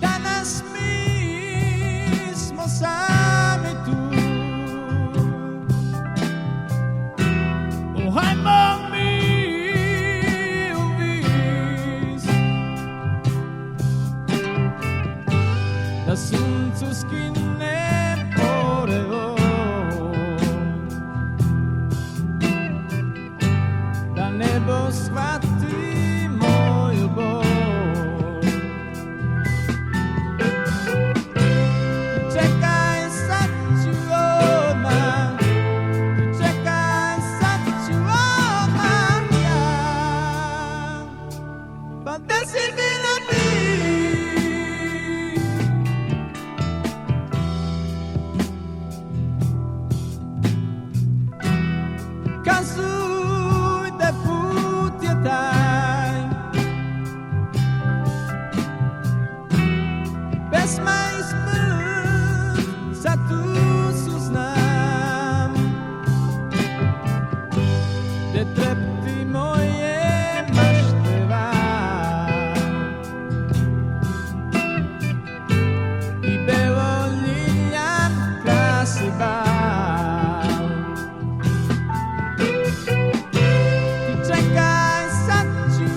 Danas mi smo sami tu. Hajmo mi u vis, da suncu skine oreo, da nebo shvati moju bol. Čekaj, sad ću odmah, čekaj, sad ću odmah ja. Pa gde si bila ti? Kazuj da put je taj, pesma i smrt, sad tu su znam, gde trepti moje mašte van i belo ljiljan krasi bal. Ti čekaj, sad ću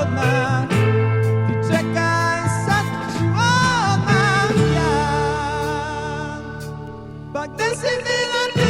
odmah, ti čekaj, sad ću odmah ja. Pa gde si bila ti?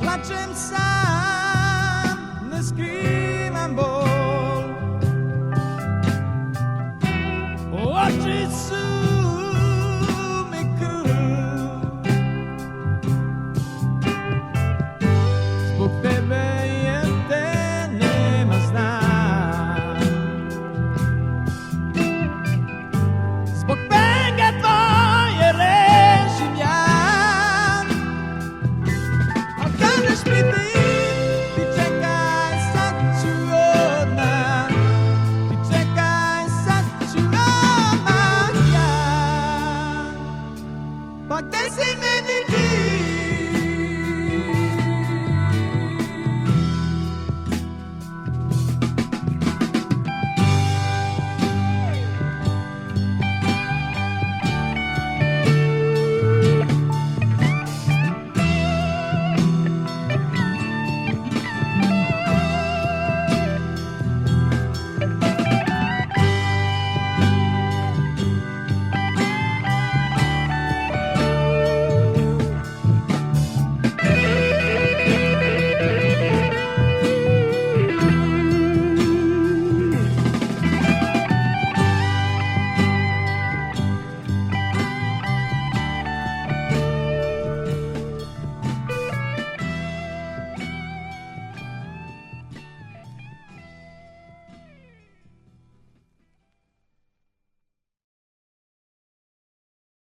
Plačem sam, ne skrivam